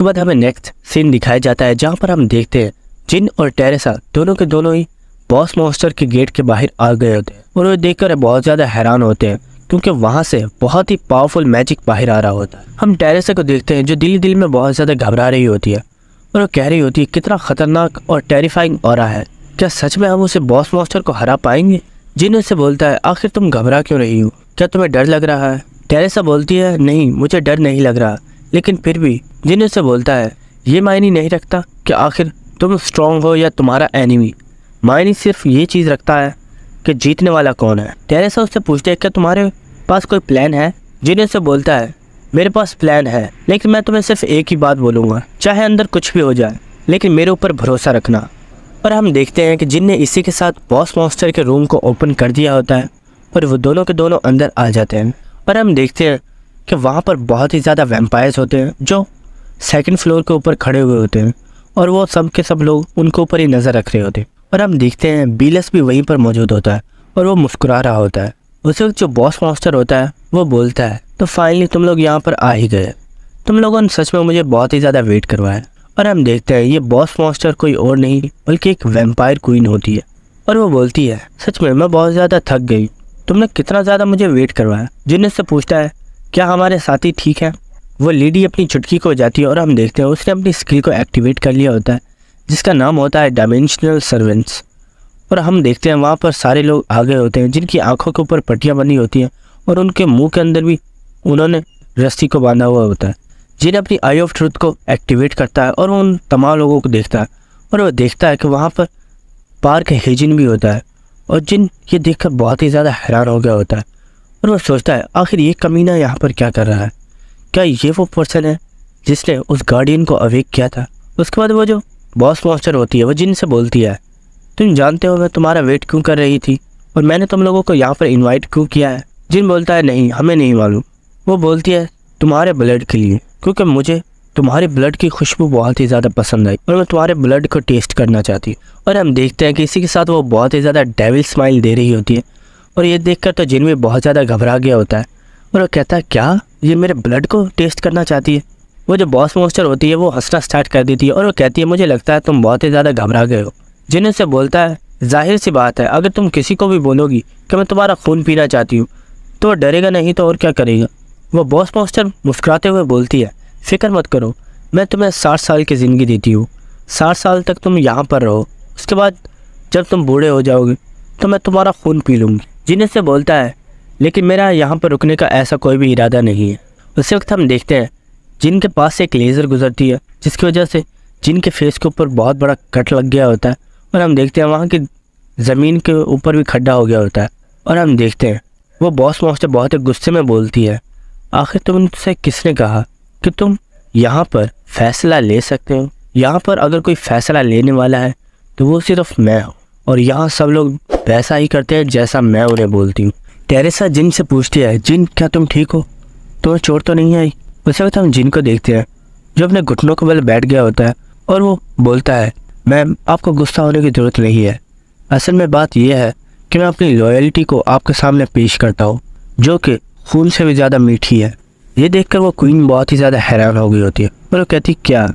उसके बाद हमें नेक्स्ट सीन दिखाया जाता है जहाँ पर हम देखते हैं जिन और टेरेसा दोनों के दोनों ही बॉस मॉन्स्टर के गेट के बाहर आ गए होते हैं और वो देखकर बहुत ज़्यादा हैरान होते हैं क्योंकि वहाँ से बहुत ही पावरफुल मैजिक बाहर आ रहा होता है। हम टेरेसा को देखते हैं जो दिल में बहुत ज़्यादा घबरा रही होती है और वो कह रही होती है कितना खतरनाक और टेरिफाइंग ऑरा है, क्या सच में हम उसे बॉस मॉन्स्टर को हरा पाएंगे। जिन उससे बोलता है आखिर तुम घबरा क्यों रही हो, क्या तुम्हें डर लग रहा है। टेरेसा बोलती है नहीं मुझे डर नहीं लग रहा, लेकिन फिर भी जिन उससे बोलता है ये मायने नहीं रखता कि आखिर तुम स्ट्रांग हो या तुम्हारा एनिमी, मायने सिर्फ ये चीज़ रखता है कि जीतने वाला कौन है। टेरेसा उससे पूछते है क्या तुम्हारे पास कोई प्लान है। जिन उससे बोलता है मेरे पास प्लान है, लेकिन मैं तुम्हें सिर्फ एक ही बात बोलूँगा, चाहे अंदर कुछ भी हो जाए लेकिन मेरे ऊपर भरोसा रखना। और हम देखते हैं कि जिन ने इसी के साथ बॉस मॉन्स्टर के रूम को ओपन कर दिया होता है और वो दोनों के दोनों अंदर आ जाते हैं। और हम देखते हैं कि वहाँ पर बहुत ही ज़्यादा वैम्पायर्स होते हैं जो सेकंड फ्लोर के ऊपर खड़े हुए होते हैं और वो सब के सब लोग उनके ऊपर ही नज़र रख रहे होते हैं। और हम देखते हैं बीलस भी वहीं पर मौजूद होता है और वो मुस्कुरा रहा होता है। उस वक्त जो बॉस मॉन्स्टर होता है वो बोलता है तो फाइनली तुम लोग यहाँ पर आ ही गए, तुम लोगों ने सच में मुझे बहुत ही ज़्यादा वेट करवाया। और हम देखते हैं ये बॉस मॉन्स्टर कोई और नहीं बल्कि एक वैम्पायर क्वीन होती है और वो बोलती है सच में मैं बहुत ज़्यादा थक गई, तुमने कितना ज़्यादा मुझे वेट करवाया। जिन से पूछता है क्या हमारे साथी ठीक है। वो लेडी अपनी चुटकी को जाती है और हम देखते हैं उसने अपनी स्किल को एक्टिवेट कर लिया होता है जिसका नाम होता है डायमेंशनल सर्वेंट्स। और हम देखते हैं वहाँ पर सारे लोग आ गए होते हैं जिनकी आंखों के ऊपर पट्टियाँ बनी होती हैं और उनके मुंह के अंदर भी उन्होंने रस्सी को बांधा हुआ होता है। जिन अपनी आई ऑफ ट्रुथ को एक्टिवेट करता है और उन तमाम लोगों को देखता है और वो देखता है कि वहाँ पर पार्क हेजिन भी होता है और जिन ये देखकर बहुत ही ज़्यादा हैरान हो गया होता है और वो सोचता है आखिर ये कमीना यहाँ पर क्या कर रहा है, क्या ये वो पर्सन है जिसने उस गार्डियन को अवेक किया था। उसके बाद वो जो बॉस मॉन्स्टर होती है वो जिन से बोलती है तुम जानते हो मैं तुम्हारा वेट क्यों कर रही थी और मैंने तुम लोगों को यहाँ पर इन्वाइट क्यों किया है। जिन बोलता है नहीं हमें नहीं मालूम। वो बोलती है तुम्हारे ब्लड के लिए, क्योंकि मुझे तुम्हारे ब्लड की खुशबू बहुत ही ज़्यादा पसंद आई और मैं तुम्हारे ब्लड को टेस्ट करना चाहती हूँ। और हम देखते हैं कि इसी के साथ वो बहुत ही ज़्यादा डेविल स्माइल दे रही होती है और ये देखकर तो जिन भी बहुत ज़्यादा घबरा गया होता है और वो कहता है क्या ये मेरे ब्लड को टेस्ट करना चाहती है। वो जो बॉस मॉन्स्टर होती है वो हंसना स्टार्ट कर देती है और वो कहती है मुझे लगता है तुम बहुत ही ज़्यादा घबरा गए हो। जिन उससे बोलता है जाहिर सी बात है अगर तुम किसी को भी बोलोगी कि मैं तुम्हारा खून पीना चाहती हूँ तो वो डरेगा नहीं तो और क्या करेगा। वो बॉस मॉन्स्टर मुस्कुराते हुए बोलती है फिक्र मत करो, मैं तुम्हें 60 साल की ज़िंदगी देती हूँ, 60 साल तक तुम यहाँ पर रहो, उसके बाद जब तुम बूढ़े हो जाओगे तो मैं तुम्हारा खून पी लूँगी। जिन से बोलता है लेकिन मेरा यहाँ पर रुकने का ऐसा कोई भी इरादा नहीं है। उसी वक्त हम देखते हैं जिन के पास से एक लेज़र गुजरती है जिसकी वजह से जिन के फेस के ऊपर बहुत बड़ा कट लग गया होता है और हम देखते हैं वहाँ की ज़मीन के ऊपर भी खड्डा हो गया होता है। और हम देखते हैं वो बॉस मॉन्स्टर बहुत ही गुस्से में बोलती है आखिर तुमसे किसने कहा कि तुम यहाँ पर फैसला ले सकते हो, यहाँ पर अगर कोई फ़ैसला लेने वाला है तो वो सिर्फ मैं हूँ और यहाँ सब लोग वैसा ही करते हैं जैसा मैं उन्हें बोलती हूँ। टेरेसा जिन से पूछती है जिन क्या तुम ठीक हो, तुम्हें चोट तो नहीं आई। उसी वक्त हम जिन को देखते हैं जो अपने घुटनों के बल बैठ गया होता है और वो बोलता है मैम आपको गुस्सा होने की ज़रूरत नहीं है, असल में बात यह है कि मैं अपनी लॉयल्टी को आपके सामने पेश करता हूँ जो कि खून से भी ज़्यादा मीठी है। ये देखकर वो क्वीन बहुत ही ज़्यादा हैरान हो गई होती है और वो कहती क्या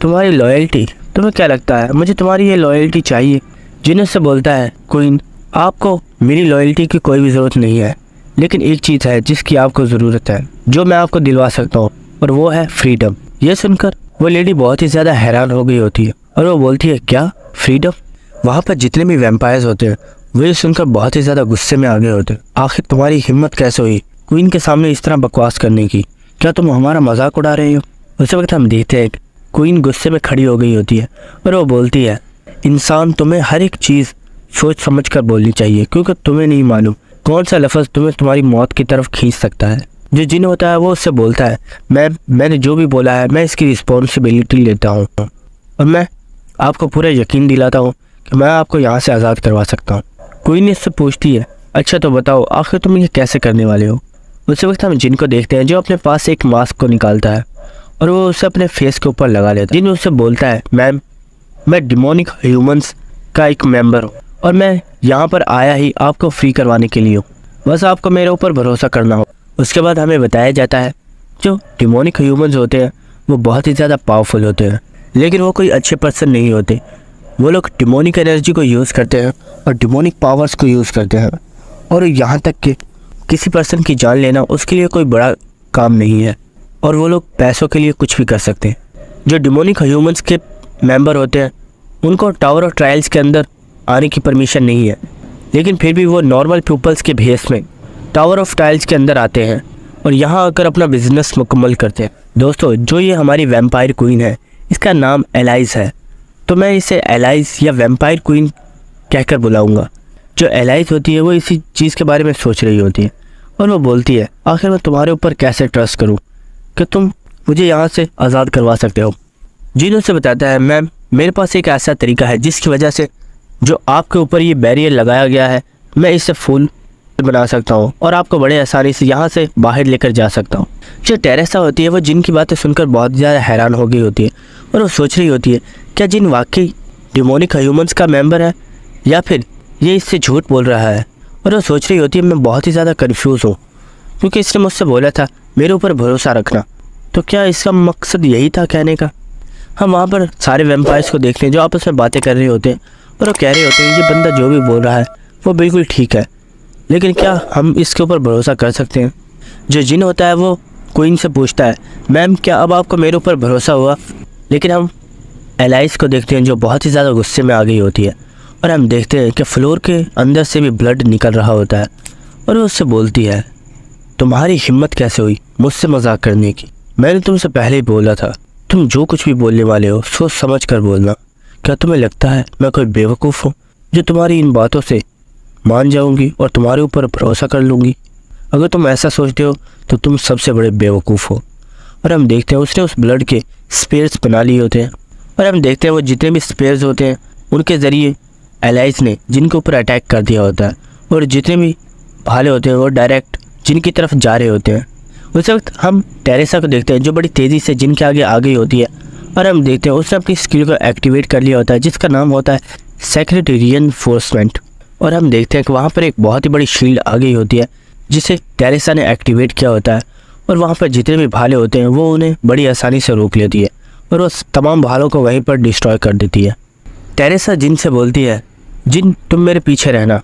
तुम्हारी लॉयल्टी, तुम्हें क्या लगता है मुझे तुम्हारी ये लॉयल्टी चाहिए। जिन उससे बोलता है क्वीन आपको मेरी लॉयल्टी की कोई भी ज़रूरत नहीं है, लेकिन एक चीज़ है जिसकी आपको ज़रूरत है जो मैं आपको दिलवा सकता हूँ और वो है फ्रीडम। ये सुनकर वो लेडी बहुत ही ज़्यादा हैरान हो गई होती है और वो बोलती है क्या फ्रीडम। वहाँ पर जितने भी वैम्पायर्स होते हैं वो ये सुनकर बहुत ही ज़्यादा गुस्से में आ गए होते हैं। आखिर तुम्हारी हिम्मत कैसे हुई क्वीन के सामने इस तरह बकवास करने की, क्या तुम हमारा मजाक उड़ा रहे हो। उसी वक्त हम देखते हैं क्वीन गुस्से में खड़ी हो गई होती है और वो बोलती है इंसान तुम्हें हर एक चीज़ सोच समझ कर बोलनी चाहिए क्योंकि तुम्हें नहीं मालूम कौन सा लफ्ज़ तुम्हें तुम्हारी मौत की तरफ खींच सकता है। जो जिन होता है वो उससे बोलता है मैंने जो भी बोला है मैं इसकी रिस्पॉन्सिबिलिटी लेता हूँ और मैं आपको पूरा यकीन दिलाता हूँ कि मैं आपको यहाँ से आज़ाद करवा सकता हूँ। क्वीन इससे पूछती है अच्छा तो बताओ आखिर तुम ये कैसे करने वाले हो। उसी वक्त हम जिन को देखते हैं जो अपने पास से एक मास्क को निकालता है और वो उसे अपने फेस के ऊपर लगा लेता है। जिन उससे बोलता है मैम मैं डिमोनिक ह्यूमंस का एक मेंबर हूँ और मैं यहाँ पर आया ही आपको फ्री करवाने के लिए हूँ, बस आपको मेरे ऊपर भरोसा करना हो। उसके बाद हमें बताया जाता है जो डिमोनिक ह्यूमंस होते हैं वो बहुत ही ज़्यादा पावरफुल होते हैं, लेकिन वो कोई अच्छे पर्सन नहीं होते। वो लोग डिमोनिक एनर्जी को यूज़ करते हैं और डिमोनिक पावर्स को यूज़ करते हैं, और यहाँ तक कि किसी पर्सन की जान लेना उसके लिए कोई बड़ा काम नहीं है, और वो लोग पैसों के लिए कुछ भी कर सकते हैं। जो डिमोनिक ह्यूमंस के मेंबर होते हैं उनको टावर ऑफ ट्रायल्स के अंदर आने की परमिशन नहीं है, लेकिन फिर भी वो नॉर्मल पीपल्स के भेस में टावर ऑफ ट्रायल्स के अंदर आते हैं और यहाँ आकर अपना बिजनेस मुकम्मल करते हैं। दोस्तों, जो ये हमारी वैम्पायर क्वीन है इसका नाम एलाइज है, तो मैं इसे एलाइज या वैम्पायर क्वीन कहकर बुलाऊंगा। जो एलाइज होती है वो इसी चीज़ के बारे में सोच रही होती है और वो बोलती है, आखिर मैं तुम्हारे ऊपर कैसे ट्रस्ट करूं कि तुम मुझे यहाँ से आज़ाद करवा सकते हो। जिन उसे बताता है, मैम मेरे पास एक ऐसा तरीका है जिसकी वजह से जो आपके ऊपर ये बैरियर लगाया गया है मैं इससे फूल बना सकता हूँ और आपको बड़े आसानी से यहाँ से बाहर लेकर जा सकता हूँ। जो टेरेसा होती है वो जिन की बातें सुनकर बहुत ज़्यादा हैरान हो गई होती है और वो सोच रही होती है, क्या जिन वाकई डिमोनिक ह्यूमंस का मेंबर है या फिर ये इससे झूठ बोल रहा है। और वो सोच रही होती है, मैं बहुत ही ज़्यादा कन्फ्यूज़ हूँ क्योंकि इसने मुझसे बोला था मेरे ऊपर भरोसा रखना, तो क्या इसका मकसद यही था कहने का। हम वहाँ पर सारे वैम्पायर्स को देखते हैं जो आपस में बातें कर रहे होते हैं और वो कह रहे होते हैं, ये बंदा जो भी बोल रहा है वो बिल्कुल ठीक है, लेकिन क्या हम इसके ऊपर भरोसा कर सकते हैं। जो जिन होता है वो क्वीन से पूछता है, मैम क्या अब आपको मेरे ऊपर भरोसा हुआ। लेकिन हम एलाइज को देखते हैं जो बहुत ही ज़्यादा गुस्से में आ गई होती है और हम देखते हैं कि फ्लोर के अंदर से भी ब्लड निकल रहा होता है और वो उससे बोलती है, तुम्हारी हिम्मत कैसे हुई मुझसे मजाक करने की। मैंने तुमसे पहले ही बोला था तुम जो कुछ भी बोलने वाले हो सोच समझ कर बोलना। क्या तुम्हें लगता है मैं कोई बेवकूफ़ हूँ जो तुम्हारी इन बातों से मान जाऊंगी और तुम्हारे ऊपर भरोसा कर लूँगी। अगर तुम ऐसा सोचते हो तो तुम सबसे बड़े बेवकूफ़ हो। और हम देखते हैं उसने उस ब्लड के स्पेयर्स बना लिए होते हैं और हम देखते हैं वो जितने भी स्पेयर्स होते हैं उनके ज़रिए एलाइज ने जिनके ऊपर अटैक कर दिया होता है और जितने भी भाले होते हैं वो डायरेक्ट जिनकी तरफ जा रहे होते हैं। उस वक्त हम टेरेसा को देखते हैं जो बड़ी तेज़ी से जिनके आगे आ गई होती है और हम देखते हैं उसने अपनी स्किल को एक्टिवेट कर लिया होता है जिसका नाम होता है सेक्रेट रीइंफोर्समेंट। और हम देखते हैं कि वहाँ पर एक बहुत ही बड़ी शील्ड आ गई होती है जिसे टेरेसा ने एक्टिवेट किया होता है और वहाँ पर जितने भी भाले होते हैं वो उन्हें बड़ी आसानी से रोक लेती है और वो तमाम भालों को वहीं पर डिस्ट्रॉय कर देती है। टेरेसा जिन से बोलती है, जिन तुम मेरे पीछे रहना,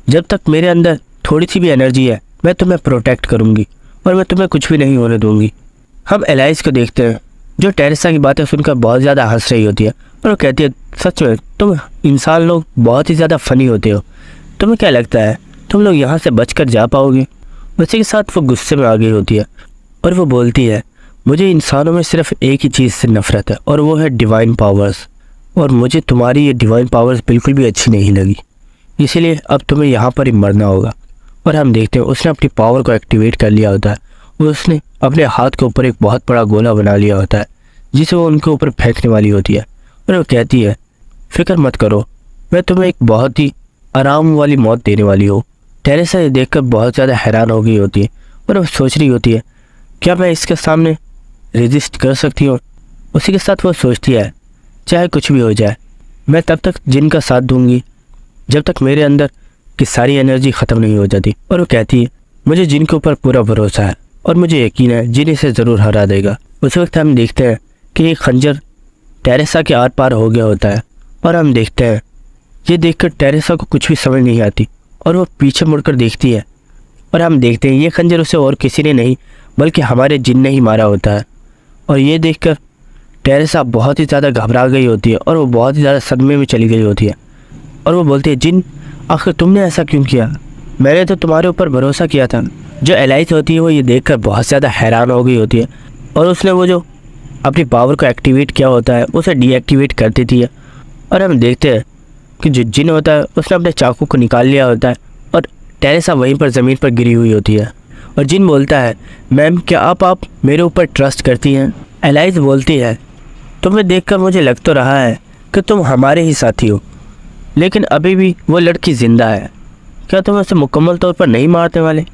जब तक मेरे अंदर थोड़ी सी भी एनर्जी है मैं तुम्हें प्रोटेक्ट करूँगी और मैं तुम्हें कुछ भी नहीं होने दूँगी। हम एलाइज को देखते हैं जो टेरेसा की बातें सुनकर बहुत ज़्यादा हंस रही होती है और वो कहती है, सच में तुम इंसान लोग बहुत ही ज़्यादा फ़नी होते हो, तुम्हें क्या लगता है तुम लोग यहाँ से बचकर जा पाओगे। उसी के साथ वो गुस्से में आ गई होती है और वो बोलती है, मुझे इंसानों में सिर्फ एक ही चीज़ से नफ़रत है और वो है डिवाइन पावर्स, और मुझे तुम्हारी ये डिवाइन पावर्स बिल्कुल भी अच्छी नहीं लगी, इसीलिए अब तुम्हें यहाँ पर ही मरना होगा। और हम देखते हैं उसने अपनी पावर को एक्टिवेट कर लिया होता है और उसने अपने हाथ के ऊपर एक बहुत बड़ा गोला बना लिया होता है जिसे वो उनके ऊपर फेंकने वाली होती है और वो कहती है, फिक्र मत करो, मैं तुम्हें एक बहुत ही आराम वाली मौत देने वाली हूँ। टेरेसा ये देखकर बहुत ज़्यादा हैरान हो गई होती है और वो सोच रही होती है, क्या मैं इसके सामने रेजिस्ट कर सकती हूँ। उसी के साथ वो सोचती है, चाहे कुछ भी हो जाए मैं तब तक जिन का साथ दूंगी जब तक मेरे अंदर की सारी एनर्जी ख़त्म नहीं हो जाती। और वो कहती है, मुझे जिन के ऊपर पूरा भरोसा है और मुझे यकीन है जिन इसे ज़रूर हरा देगा। उस वक्त हम देखते हैं कि एक खंजर टेरेसा के आर पार हो गया होता है और हम देखते हैं ये देखकर टेरेसा को कुछ भी समझ नहीं आती और वो पीछे मुड़कर देखती है और हम देखते हैं ये खंजर उसे और किसी ने नहीं बल्कि हमारे जिन ने ही मारा होता है। और ये देखकर टेरेसा बहुत ही ज़्यादा घबरा गई होती है और वो बहुत ही ज़्यादा सदमे में चली गई होती है और वो बोलती है, जिन आखिर तुमने ऐसा क्यों किया, मैंने तो तुम्हारे ऊपर भरोसा किया था। जो एलाइज होती है वो ये देखकर बहुत ज़्यादा हैरान हो गई होती है और उसने वो जो अपनी पावर को एक्टिवेट किया होता है उसे डीएक्टिवेट कर देती है। और हम देखते हैं कि जो जिन होता है उसने अपने चाकू को निकाल लिया होता है और टेरेसा वहीं पर ज़मीन पर गिरी हुई होती है। और जिन बोलता है, मैम क्या आप मेरे ऊपर ट्रस्ट करती हैं। एलाइज बोलती है, तुम्हें देखकर मुझे लग तो रहा है कि तुम हमारे ही साथी हो, लेकिन अभी भी वो लड़की ज़िंदा है, क्या तुम उसे मुकम्मल तौर पर नहीं मारने वाले।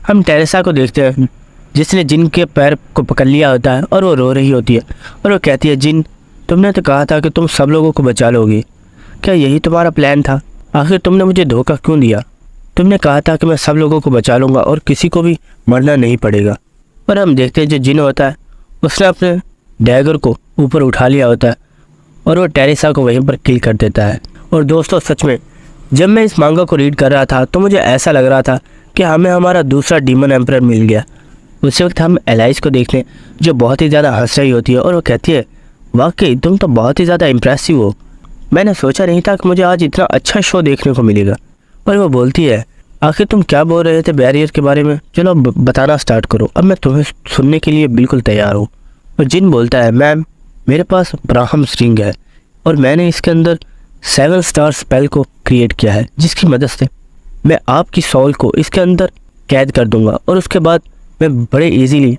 हम टेरेसा को देखते हैं जिसने जिन के पैर को पकड़ लिया होता है और वो रो रही होती है और वो कहती है, जिन तुमने तो कहा था कि तुम सब लोगों को बचा लोगी, क्या यही तुम्हारा प्लान था। आखिर तुमने मुझे धोखा क्यों दिया। तुमने कहा था कि मैं सब लोगों को बचा लूँगा और किसी को भी मरना नहीं पड़ेगा। और हम देखते हैं जो जिन होता है उसने अपने डैगर को ऊपर उठा लिया होता है और वो टेरेसा को वहीं पर किल कर देता है। और दोस्तों सच में जब मैं इस मांगा को रीड कर रहा था तो मुझे ऐसा लग रहा था कि हमें हमारा दूसरा डीमन एम्परर मिल गया। उसी वक्त हम एलाइज को देखते हैं जो बहुत ही ज़्यादा हंस रही होती है और वो कहती है, वाकई तुम तो बहुत ही ज़्यादा इम्प्रेसिव हो, मैंने सोचा नहीं था कि मुझे आज इतना अच्छा शो देखने को मिलेगा। और वो बोलती है, आखिर तुम क्या बोल रहे थे बैरियर के बारे में, चलो अब बताना स्टार्ट करो, अब मैं तुम्हें सुनने के लिए बिल्कुल तैयार हूँ। और जिन बोलता है, मैम मेरे पास ब्राह्मस रिंग है और मैंने इसके अंदर 7 स्टार स्पेल को क्रिएट किया है जिसकी मदद से मैं आपकी सोल को इसके अंदर कैद कर दूंगा और उसके बाद मैं बड़े इजीली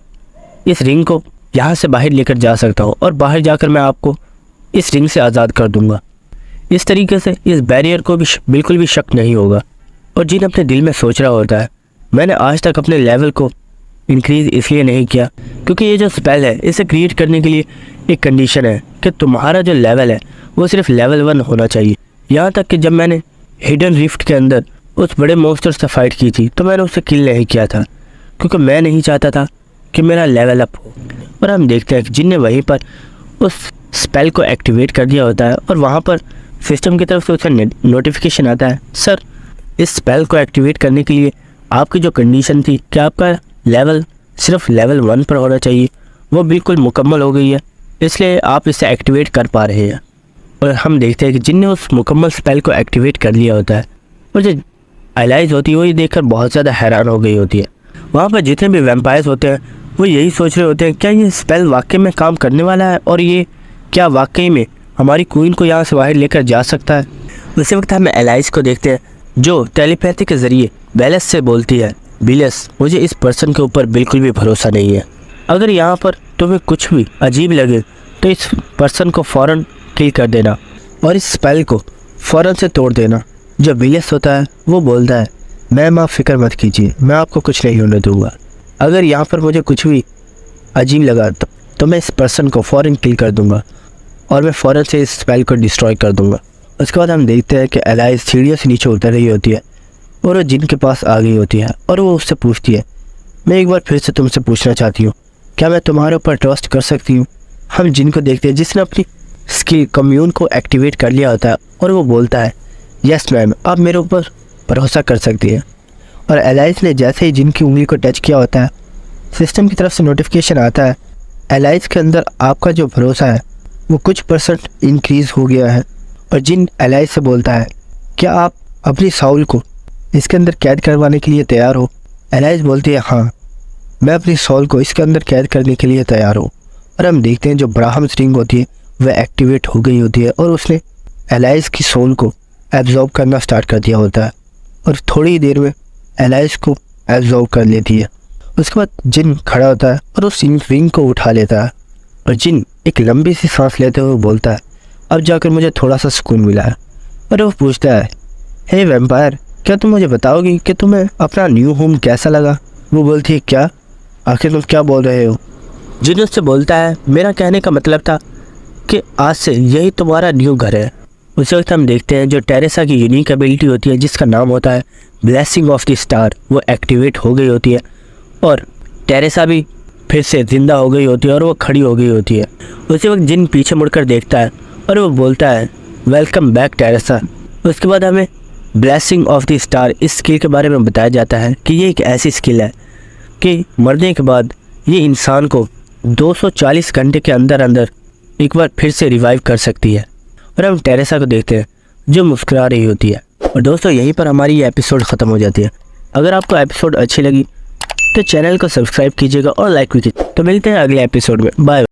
इस रिंग को यहाँ से बाहर लेकर जा सकता हूँ और बाहर जाकर मैं आपको इस रिंग से आज़ाद कर दूंगा। इस तरीके से इस बैरियर को भी बिल्कुल भी शक नहीं होगा। और जिन अपने दिल में सोच रहा होता है, मैंने आज तक अपने लेवल को इंक्रीज़ इसलिए नहीं किया क्योंकि ये जो स्पेल है इसे क्रिएट करने के लिए एक कंडीशन है कि तुम्हारा जो लेवल है वो सिर्फ लेवल 1 होना चाहिए। यहाँ तक कि जब मैंने हिडन रिफ्ट के अंदर उस बड़े मॉन्स्टर से फाइट की थी तो मैंने उसे किल नहीं किया था क्योंकि मैं नहीं चाहता था कि मेरा लेवल अप हो। और हम देखते हैं कि जिन ने वहीं पर उस स्पेल को एक्टिवेट कर दिया होता है और वहाँ पर सिस्टम की तरफ से उसे नोटिफिकेशन आता है, सर इस स्पेल को एक्टिवेट करने के लिए आपकी जो कंडीशन थी कि आपका लेवल सिर्फ लेवल 1 पर होना चाहिए वो बिल्कुल मुकम्मल हो गई है, इसलिए आप इसे एक्टिवेट कर पा रहे हैं। और हम देखते हैं कि जिन ने उस मुकम्मल स्पेल को एक्टिवेट कर लिया होता है और जो एलाइज होती है वो ये देखकर बहुत ज़्यादा हैरान हो गई होती है। वहाँ पर जितने भी वैम्पायर्स होते हैं वो यही सोच रहे होते हैं, क्या ये स्पेल वाकई में काम करने वाला है और ये क्या वाकई में हमारी क्वीन को यहाँ से बाहर लेकर जा सकता है। उसी वक्त हम एलाइज को देखते हैं जो टेलीपैथी के ज़रिए बेलस से बोलती है, बिलस मुझे इस पर्सन के ऊपर बिल्कुल भी भरोसा नहीं है, अगर यहाँ पर तुम्हें कुछ भी अजीब लगे तो इस पर्सन को फ़ौरन किल कर देना और इस स्पेल को फ़ौरन से तोड़ देना। जो बिलस होता है वो बोलता है, मैम आप फिक्र मत कीजिए, मैं आपको कुछ नहीं होने दूंगा, अगर यहाँ पर मुझे कुछ भी अजीब लगा तो मैं इस पर्सन को फ़ौरन किल कर दूंगा और मैं फ़ौरन से इस स्पेल को डिस्ट्रॉय कर दूंगा। उसके बाद हम देखते हैं कि एलाइज सीढ़ियों से नीचे उतर रही होती है और वो जिन के पास आ गई होती है और वो उससे पूछती है, मैं एक बार फिर से तुमसे पूछना चाहती हूँ, क्या मैं तुम्हारे ऊपर ट्रस्ट कर सकती हूँ। हम जिन को देखते हैं जिसने अपनी स्किल कम्यून को एक्टिवेट कर लिया होता है और वो बोलता है, यस मैम आप मेरे ऊपर भरोसा कर सकती है। और एलाइज ने जैसे ही जिन की उंगली को टच किया होता है सिस्टम की तरफ से नोटिफिकेशन आता है, एलाइज के अंदर आपका जो भरोसा है वो कुछ % इंक्रीज़ हो गया है। और जिन एलाइज से बोलता है, क्या आप अपनी साउल को इसके अंदर कैद करवाने के लिए तैयार हो। एलाइज बोलती है, हाँ मैं अपनी सोल को इसके अंदर कैद करने के लिए तैयार हूँ। और हम देखते हैं जो ब्राह्मस रिंग होती है वह एक्टिवेट हो गई होती है और उसने एलाइज की सोल को एब्जॉर्ब करना स्टार्ट कर दिया होता है और थोड़ी ही देर में एलाइज को एब्जॉर्ब कर लेती है। उसके बाद जिन खड़ा होता है और उस रिंग को उठा लेता है और जिन एक लंबी सी सांस लेते हुए बोलता है, अब जाकर मुझे थोड़ा सा सुकून मिला है। और वो पूछता है, हे वैम्पायर क्या तुम मुझे बताओगी कि तुम्हें अपना न्यू होम कैसा लगा। वो बोलती है, क्या आखिर तुम क्या बोल रहे हो। जिन उससे बोलता है, मेरा कहने का मतलब था कि आज से यही तुम्हारा न्यू घर है। उस वक्त हम देखते हैं जो टेरेसा की यूनिक एबिलिटी होती है जिसका नाम होता है ब्लेसिंग ऑफ द स्टार वो एक्टिवेट हो गई होती है और टेरेसा भी फिर से ज़िंदा हो गई होती है और वो खड़ी हो गई होती है। उसी वक्त जिन पीछे मुड़कर देखता है और वो बोलता है, वेलकम बैक टेरेसा। उसके बाद हमें ब्लेसिंग ऑफ द स्टार इस स्किल के बारे में बताया जाता है कि ये एक ऐसी स्किल है कि मरने के बाद ये इंसान को 240 घंटे के अंदर अंदर एक बार फिर से रिवाइव कर सकती है। और हम टेरेसा को देखते हैं जो मुस्कुरा रही होती है। और दोस्तों यहीं पर हमारी ये एपिसोड ख़त्म हो जाती है। अगर आपको एपिसोड अच्छी लगी तो चैनल को सब्सक्राइब कीजिएगा और लाइक कीजिए। तो मिलते हैं अगले एपिसोड में, बाय।